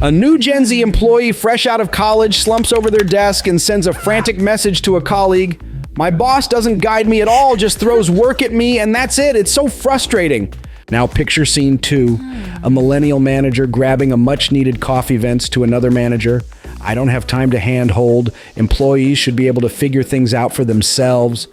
A new Gen Z employee fresh out of college slumps over their desk and sends a frantic message to a colleague. My boss doesn't guide me at all, just throws work at me, and that's it. It's so frustrating. Now picture scene 2, a millennial manager grabbing a much-needed coffee vents to another manager. I don't have time to handhold. Employees should be able to figure things out for themselves.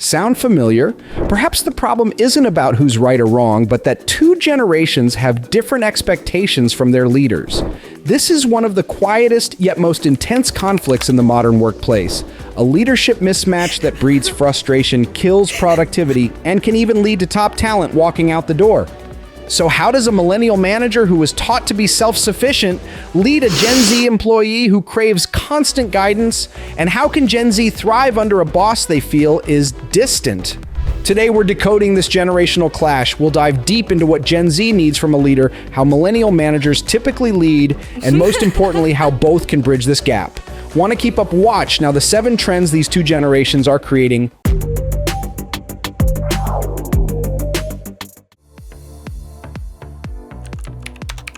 Sound familiar? Perhaps the problem isn't about who's right or wrong, but that two generations have different expectations from their leaders. This is one of the quietest yet most intense conflicts in the modern workplace. A leadership mismatch that breeds frustration, kills productivity, and can even lead to top talent walking out the door. So how does a millennial manager who was taught to be self-sufficient lead a Gen Z employee who craves constant guidance? And how can Gen Z thrive under a boss they feel is distant? Today we're decoding this generational clash. We'll dive deep into what Gen Z needs from a leader, how millennial managers typically lead, and most importantly, how both can bridge this gap. Want to keep up? Watch now the 7 trends these two generations are creating.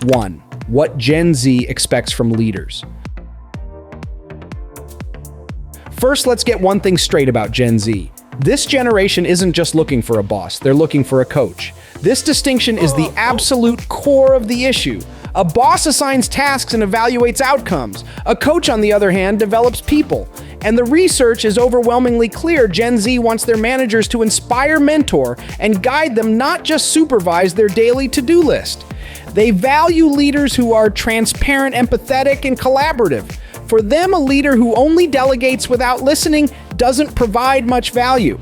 1. What Gen Z expects from leaders. First, let's get one thing straight about Gen Z. This generation isn't just looking for a boss, they're looking for a coach. This distinction is the absolute core of the issue. A boss assigns tasks and evaluates outcomes. A coach, on the other hand, develops people. And the research is overwhelmingly clear. Gen Z wants their managers to inspire, mentor, and guide them, not just supervise their daily to-do list. They value leaders who are transparent, empathetic, and collaborative. For them, a leader who only delegates without listening doesn't provide much value.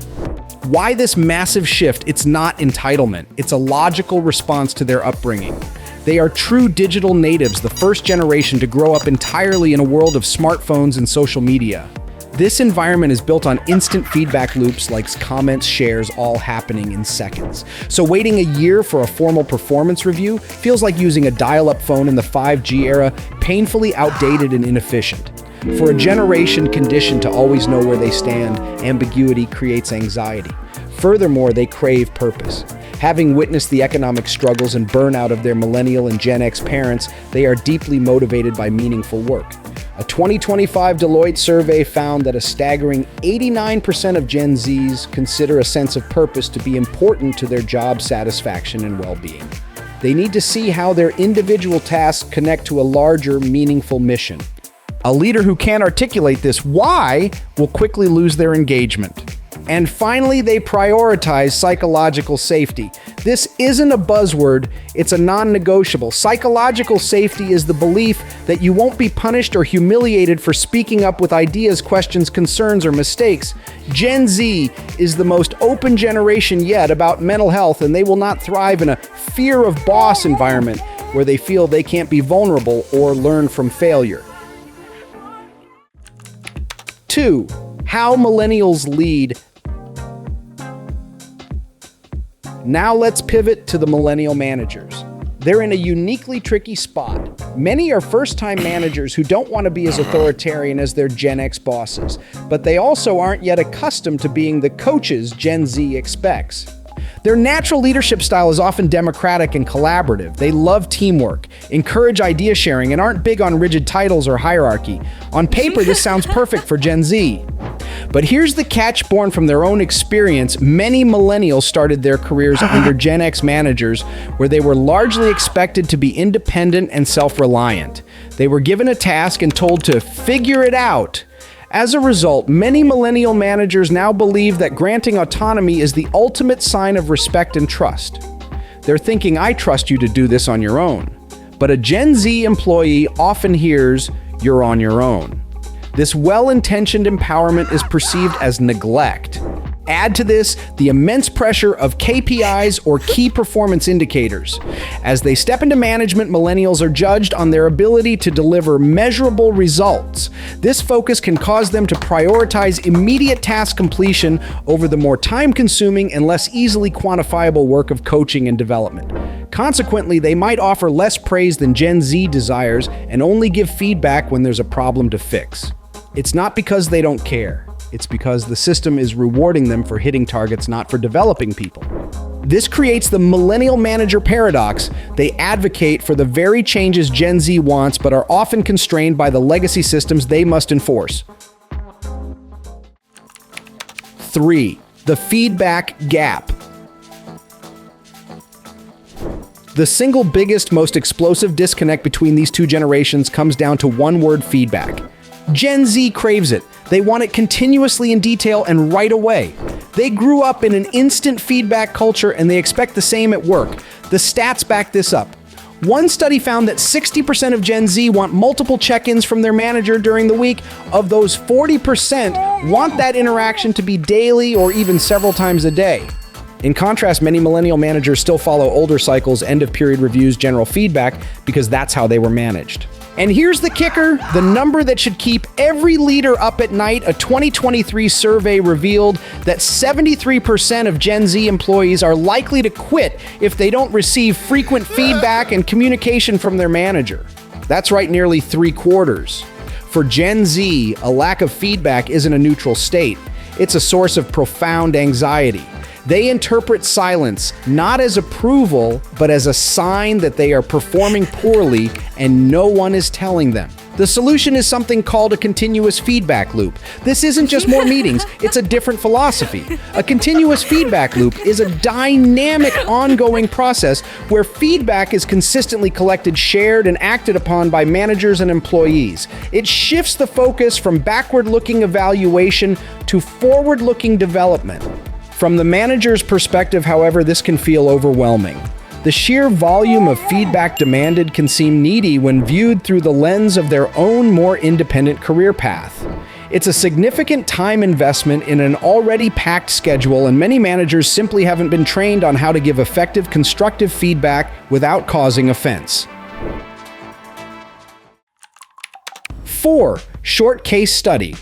Why this massive shift? It's not entitlement. It's a logical response to their upbringing. They are true digital natives, the first generation to grow up entirely in a world of smartphones and social media. This environment is built on instant feedback loops, likes, comments, shares, all happening in seconds. So waiting a year for a formal performance review feels like using a dial-up phone in the 5G era, painfully outdated and inefficient. For a generation conditioned to always know where they stand, ambiguity creates anxiety. Furthermore, they crave purpose. Having witnessed the economic struggles and burnout of their millennial and Gen X parents, they are deeply motivated by meaningful work. A 2025 Deloitte survey found that a staggering 89% of Gen Zs consider a sense of purpose to be important to their job satisfaction and well-being. They need to see how their individual tasks connect to a larger, meaningful mission. A leader who can't articulate this why will quickly lose their engagement. And finally, they prioritize psychological safety. This isn't a buzzword, it's a non-negotiable. Psychological safety is the belief that you won't be punished or humiliated for speaking up with ideas, questions, concerns, or mistakes. Gen Z is the most open generation yet about mental health, and they will not thrive in a fear of boss environment where they feel they can't be vulnerable or learn from failure. 2. How Millennials Lead. Now let's pivot to the millennial managers. They're in a uniquely tricky spot. Many are first-time managers who don't want to be as authoritarian as their Gen X bosses, but they also aren't yet accustomed to being the coaches Gen Z expects. Their natural leadership style is often democratic and collaborative. They love teamwork, encourage idea sharing, and aren't big on rigid titles or hierarchy. On paper, this sounds perfect for Gen Z. But here's the catch born from their own experience. Many millennials started their careers under Gen X managers where they were largely expected to be independent and self-reliant. They were given a task and told to figure it out. As a result, many millennial managers now believe that granting autonomy is the ultimate sign of respect and trust. They're thinking, I trust you to do this on your own. But a Gen Z employee often hears, you're on your own. This well-intentioned empowerment is perceived as neglect. Add to this the immense pressure of KPIs or key performance indicators. As they step into management, millennials are judged on their ability to deliver measurable results. This focus can cause them to prioritize immediate task completion over the more time-consuming and less easily quantifiable work of coaching and development. Consequently, they might offer less praise than Gen Z desires and only give feedback when there's a problem to fix. It's not because they don't care. It's because the system is rewarding them for hitting targets, not for developing people. This creates the millennial manager paradox. They advocate for the very changes Gen Z wants, but are often constrained by the legacy systems they must enforce. 3. The feedback gap. The single biggest, most explosive disconnect between these two generations comes down to one word: feedback. Gen Z craves it. They want it continuously in detail and right away. They grew up in an instant feedback culture and they expect the same at work. The stats back this up. One study found that 60% of Gen Z want multiple check-ins from their manager during the week. Of those, 40% want that interaction to be daily or even several times a day. In contrast, many millennial managers still follow older cycles, end-of-period reviews, general feedback, because that's how they were managed. And here's the kicker, the number that should keep every leader up at night. A 2023 survey revealed that 73% of Gen Z employees are likely to quit if they don't receive frequent feedback and communication from their manager. That's right, nearly 3/4. For Gen Z, a lack of feedback isn't a neutral state. It's a source of profound anxiety. They interpret silence not as approval, but as a sign that they are performing poorly and no one is telling them. The solution is something called a continuous feedback loop. This isn't just more meetings, it's a different philosophy. A continuous feedback loop is a dynamic, ongoing process where feedback is consistently collected, shared, and acted upon by managers and employees. It shifts the focus from backward-looking evaluation to forward-looking development. From the manager's perspective, however, this can feel overwhelming. The sheer volume of feedback demanded can seem needy when viewed through the lens of their own more independent career path. It's a significant time investment in an already packed schedule, and many managers simply haven't been trained on how to give effective, constructive feedback without causing offense. 4. Short case study.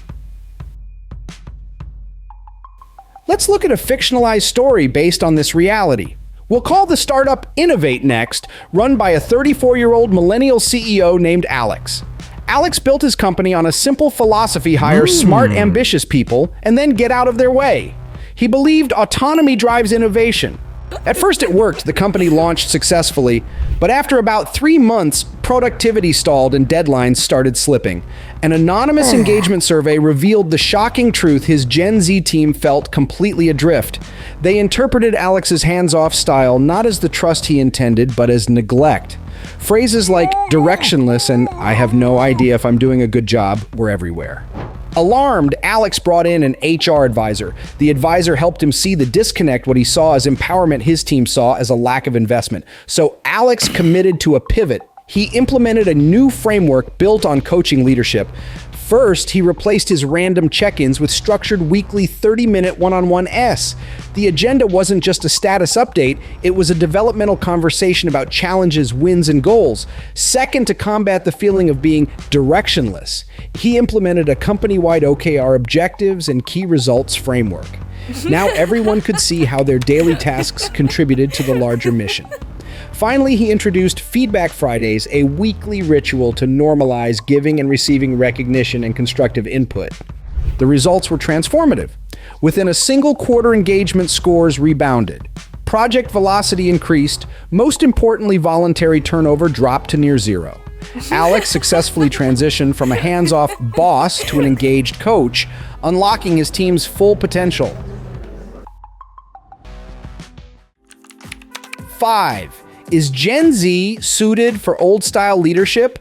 Let's look at a fictionalized story based on this reality. We'll call the startup Innovate next, run by a 34-year-old millennial CEO named Alex. Alex built his company on a simple philosophy: hire smart, ambitious people, and then get out of their way. He believed autonomy drives innovation. At first it worked, the company launched successfully, but after about 3 months, productivity stalled and deadlines started slipping. An anonymous engagement survey revealed the shocking truth: his Gen Z team felt completely adrift. They interpreted Alex's hands-off style not as the trust he intended, but as neglect. Phrases like directionless and "I have no idea if I'm doing a good job" were everywhere. Alarmed, Alex brought in an HR advisor. The advisor helped him see the disconnect: what he saw as empowerment, his team saw as a lack of investment. So Alex committed to a pivot. He implemented a new framework built on coaching leadership. First, he replaced his random check-ins with structured weekly 30-minute one-on-one S. The agenda wasn't just a status update, it was a developmental conversation about challenges, wins, and goals. Second, to combat the feeling of being directionless, he implemented a company-wide OKR objectives and key results framework. Now everyone could see how their daily tasks contributed to the larger mission. Finally, he introduced Feedback Fridays, a weekly ritual to normalize giving and receiving recognition and constructive input. The results were transformative. Within a single quarter, engagement scores rebounded. Project velocity increased. Most importantly, voluntary turnover dropped to near zero. Alex successfully transitioned from a hands-off boss to an engaged coach, unlocking his team's full potential. 5. Is Gen Z suited for old-style leadership?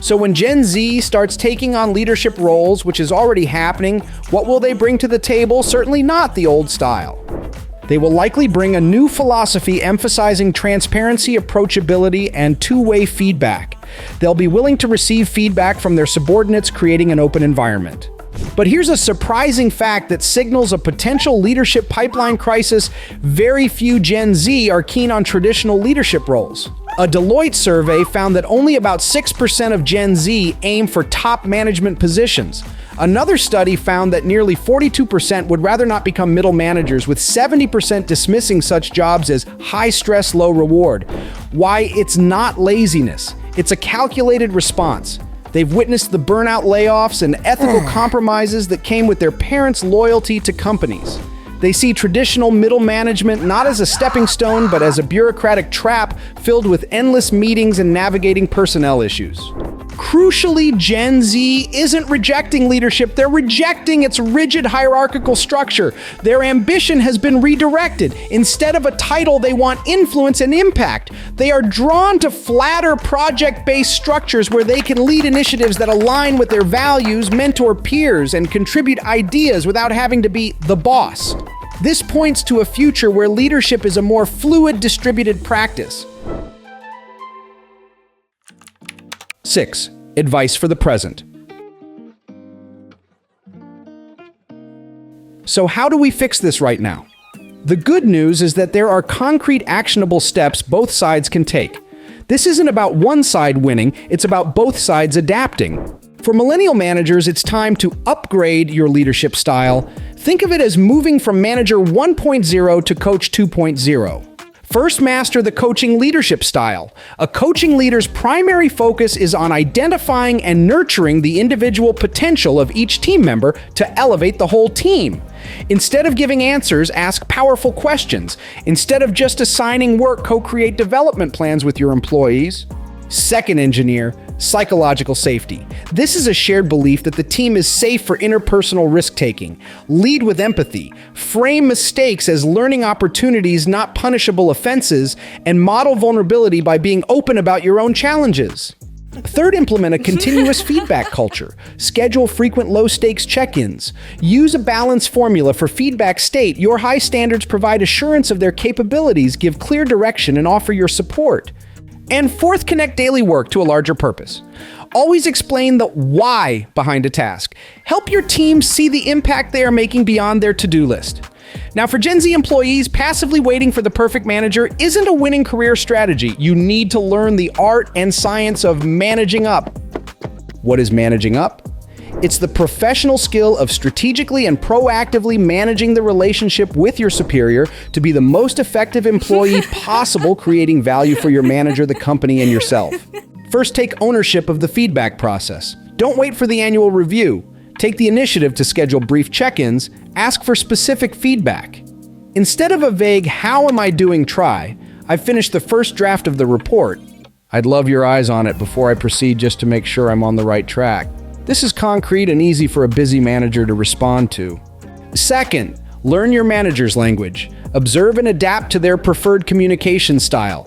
So when Gen Z starts taking on leadership roles, which is already happening, what will they bring to the table? Certainly not the old style. They will likely bring a new philosophy emphasizing transparency, approachability, and two-way feedback. They'll be willing to receive feedback from their subordinates, creating an open environment. But here's a surprising fact that signals a potential leadership pipeline crisis. Very few Gen Z are keen on traditional leadership roles. A Deloitte survey found that only about 6% of Gen Z aim for top management positions. Another study found that nearly 42% would rather not become middle managers, with 70% dismissing such jobs as high stress, low reward. Why? It's not laziness. It's a calculated response. They've witnessed the burnout layoffs and ethical compromises that came with their parents' loyalty to companies. They see traditional middle management not as a stepping stone, but as a bureaucratic trap filled with endless meetings and navigating personnel issues. Crucially, Gen Z isn't rejecting leadership, they're rejecting its rigid hierarchical structure. Their ambition has been redirected. Instead of a title, they want influence and impact. They are drawn to flatter project-based structures where they can lead initiatives that align with their values, mentor peers, and contribute ideas without having to be the boss. This points to a future where leadership is a more fluid, distributed practice. 6. Advice for the present. So how do we fix this right now? The good news is that there are concrete, actionable steps both sides can take. This isn't about one side winning, it's about both sides adapting. For millennial managers, it's time to upgrade your leadership style. Think of it as moving from manager 1.0 to coach 2.0. First, master the coaching leadership style. A coaching leader's primary focus is on identifying and nurturing the individual potential of each team member to elevate the whole team. Instead of giving answers, ask powerful questions. Instead of just assigning work, co-create development plans with your employees. Second, engineer psychological safety. This is a shared belief that the team is safe for interpersonal risk-taking. Lead with empathy. Frame mistakes as learning opportunities, not punishable offenses, and model vulnerability by being open about your own challenges. Third, implement a continuous feedback culture. Schedule frequent low-stakes check-ins. Use a balanced formula for feedback. State your high standards, provide assurance of their capabilities, give clear direction, and offer your support. And fourth, connect daily work to a larger purpose. Always explain the why behind a task. Help your team see the impact they are making beyond their to-do list. Now, for Gen Z employees, passively waiting for the perfect manager isn't a winning career strategy. You need to learn the art and science of managing up. What is managing up? It's the professional skill of strategically and proactively managing the relationship with your superior to be the most effective employee possible, creating value for your manager, the company, and yourself. First, take ownership of the feedback process. Don't wait for the annual review. Take the initiative to schedule brief check-ins. Ask for specific feedback. Instead of a vague, "how am I doing?" try, "I've finished the first draft of the report. I'd love your eyes on it before I proceed just to make sure I'm on the right track." This is concrete and easy for a busy manager to respond to. Second, learn your manager's language. Observe and adapt to their preferred communication style.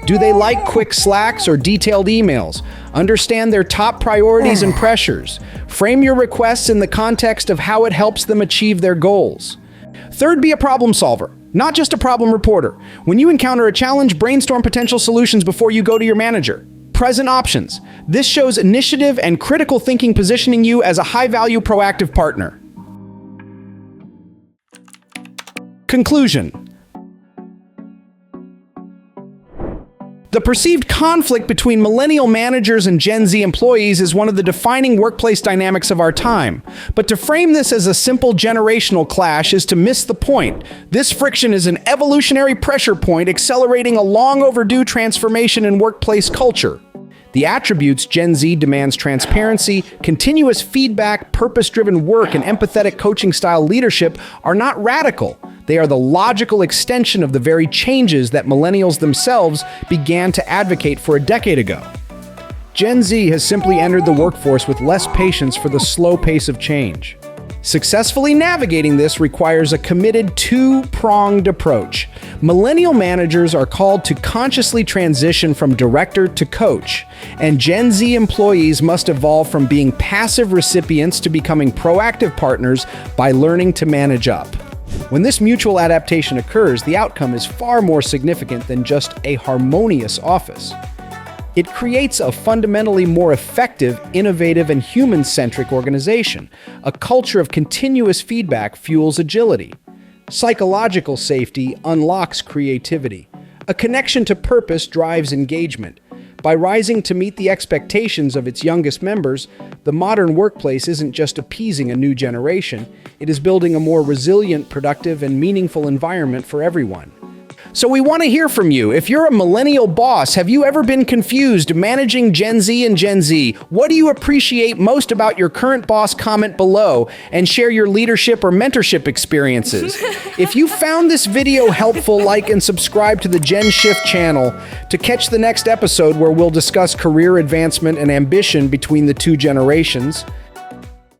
Do they like quick slacks or detailed emails? Understand their top priorities and pressures. Frame your requests in the context of how it helps them achieve their goals. Third, be a problem solver, not just a problem reporter. When you encounter a challenge, brainstorm potential solutions before you go to your manager. Present options. This shows initiative and critical thinking, positioning you as a high-value, proactive partner. Conclusion. The perceived conflict between millennial managers and Gen Z employees is one of the defining workplace dynamics of our time. But to frame this as a simple generational clash is to miss the point. This friction is an evolutionary pressure point accelerating a long overdue transformation in workplace culture. The attributes Gen Z demands: transparency, continuous feedback, purpose-driven work, and empathetic coaching-style leadership are not radical. They are the logical extension of the very changes that millennials themselves began to advocate for a decade ago. Gen Z has simply entered the workforce with less patience for the slow pace of change. Successfully navigating this requires a committed, two-pronged approach. Millennial managers are called to consciously transition from director to coach, and Gen Z employees must evolve from being passive recipients to becoming proactive partners by learning to manage up. When this mutual adaptation occurs, the outcome is far more significant than just a harmonious office. It creates a fundamentally more effective, innovative, and human-centric organization. A culture of continuous feedback fuels agility. Psychological safety unlocks creativity. A connection to purpose drives engagement. By rising to meet the expectations of its youngest members, the modern workplace isn't just appeasing a new generation, it is building a more resilient, productive, and meaningful environment for everyone. So we want to hear from you. If you're a millennial boss, have you ever been confused managing Gen Z and Gen Z? What do you appreciate most about your current boss? Comment below and share your leadership or mentorship experiences. If you found this video helpful, like and subscribe to the GenShift channel to catch the next episode where we'll discuss career advancement and ambition between the two generations.